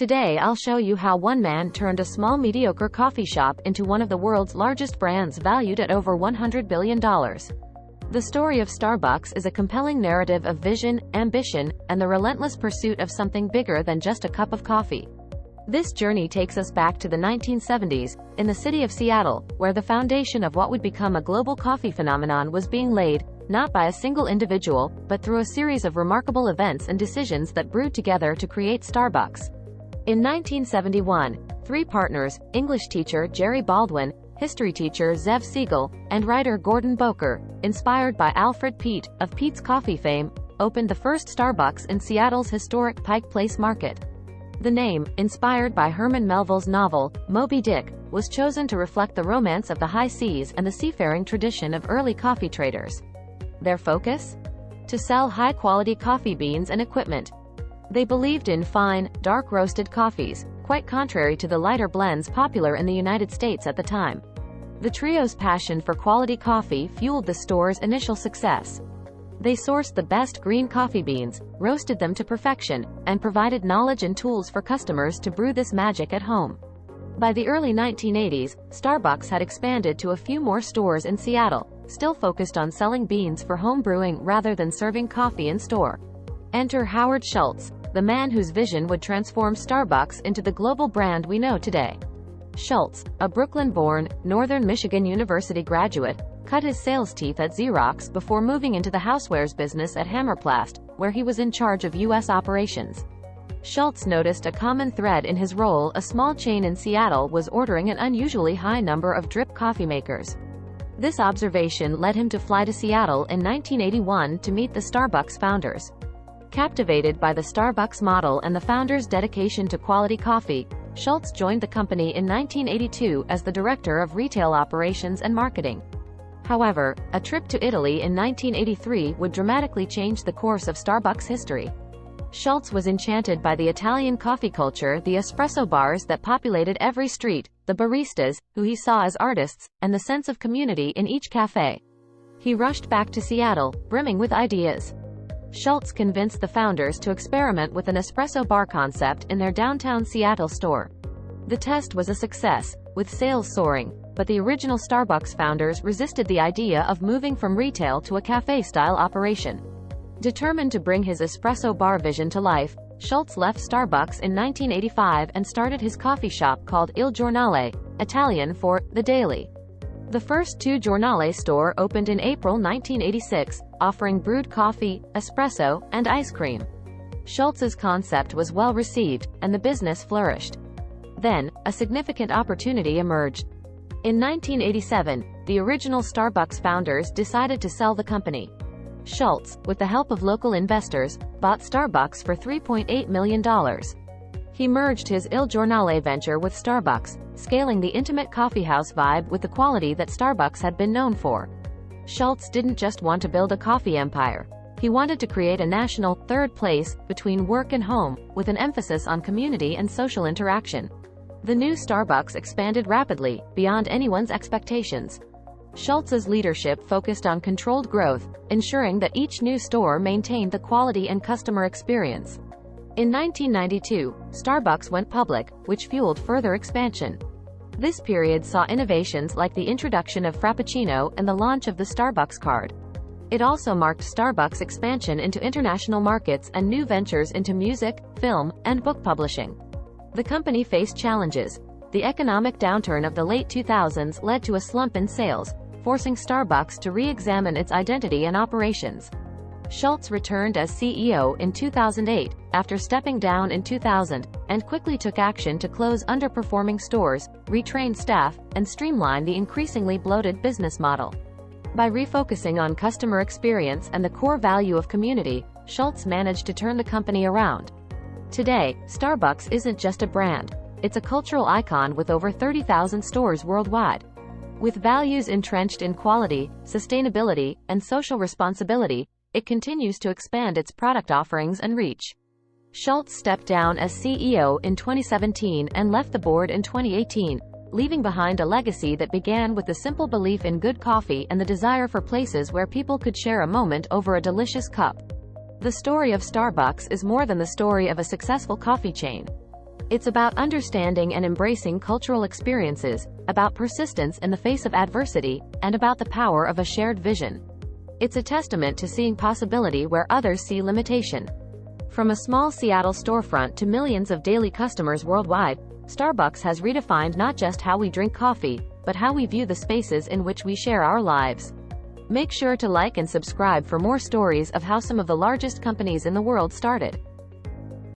Today I'll show you how one man turned a small mediocre coffee shop into one of the world's largest brands valued at over $100 billion. The story of Starbucks is a compelling narrative of vision, ambition, and the relentless pursuit of something bigger than just a cup of coffee. This journey takes us back to the 1970s, in the city of Seattle, where the foundation of what would become a global coffee phenomenon was being laid, not by a single individual, but through a series of remarkable events and decisions that brewed together to create Starbucks. In 1971, three partners, English teacher Jerry Baldwin, history teacher Zev Siegel, and writer Gordon Boker, inspired by Alfred Peet, of Peet's Coffee fame, opened the first Starbucks in Seattle's historic Pike Place Market. The name, inspired by Herman Melville's novel, Moby Dick, was chosen to reflect the romance of the high seas and the seafaring tradition of early coffee traders. Their focus? To sell high-quality coffee beans and equipment. They believed in fine, dark roasted coffees, quite contrary to the lighter blends popular in the United States at the time. The trio's passion for quality coffee fueled the store's initial success. They sourced the best green coffee beans, roasted them to perfection, and provided knowledge and tools for customers to brew this magic at home. By the early 1980s, Starbucks had expanded to a few more stores in Seattle, still focused on selling beans for home brewing rather than serving coffee in store. Enter Howard Schultz, the man whose vision would transform Starbucks into the global brand we know today. Schultz, a Brooklyn-born, Northern Michigan University graduate, cut his sales teeth at Xerox before moving into the housewares business at Hammerplast, where he was in charge of U.S. operations. Schultz noticed a common thread in his role. A small chain in Seattle was ordering an unusually high number of drip coffee makers. This observation led him to fly to Seattle in 1981 to meet the Starbucks founders. Captivated by the Starbucks model and the founders' dedication to quality coffee, Schultz joined the company in 1982 as the director of retail operations and marketing. However, a trip to Italy in 1983 would dramatically change the course of Starbucks history. Schultz was enchanted by the Italian coffee culture, the espresso bars that populated every street, the baristas, who he saw as artists, and the sense of community in each cafe. He rushed back to Seattle, brimming with ideas. Schultz convinced the founders to experiment with an espresso bar concept in their downtown Seattle store. The test was a success, with sales soaring, but the original Starbucks founders resisted the idea of moving from retail to a cafe-style operation. Determined to bring his espresso bar vision to life, Schultz left Starbucks in 1985 and started his coffee shop called Il Giornale, Italian for the Daily. The first two Giornale store opened in April 1986, offering brewed coffee, espresso, and ice cream. Schultz's concept was well received, and the business flourished. Then, a significant opportunity emerged. In 1987, the original Starbucks founders decided to sell the company. Schultz, with the help of local investors, bought Starbucks for $3.8 million. He merged his Il Giornale venture with Starbucks, scaling the intimate coffeehouse vibe with the quality that Starbucks had been known for. Schultz didn't just want to build a coffee empire. He wanted to create a national, third place, between work and home, with an emphasis on community and social interaction. The new Starbucks expanded rapidly, beyond anyone's expectations. Schultz's leadership focused on controlled growth, ensuring that each new store maintained the quality and customer experience. In 1992, Starbucks went public, which fueled further expansion. This period saw innovations like the introduction of Frappuccino and the launch of the Starbucks card. It also marked Starbucks' expansion into international markets and new ventures into music, film, and book publishing. The company faced challenges. The economic downturn of the late 2000s led to a slump in sales, forcing Starbucks to re-examine its identity and operations. Schultz returned as CEO in 2008, after stepping down in 2000, and quickly took action to close underperforming stores, retrain staff, and streamline the increasingly bloated business model. By refocusing on customer experience and the core value of community, Schultz managed to turn the company around. Today, Starbucks isn't just a brand. It's a cultural icon with over 30,000 stores worldwide. With values entrenched in quality, sustainability, and social responsibility, it continues to expand its product offerings and reach. Schultz stepped down as CEO in 2017 and left the board in 2018, leaving behind a legacy that began with the simple belief in good coffee and the desire for places where people could share a moment over a delicious cup. The story of Starbucks is more than the story of a successful coffee chain. It's about understanding and embracing cultural experiences, about persistence in the face of adversity, and about the power of a shared vision. It's a testament to seeing possibility where others see limitation. From a small Seattle storefront to millions of daily customers worldwide, Starbucks has redefined not just how we drink coffee, but how we view the spaces in which we share our lives. Make sure to like and subscribe for more stories of how some of the largest companies in the world started.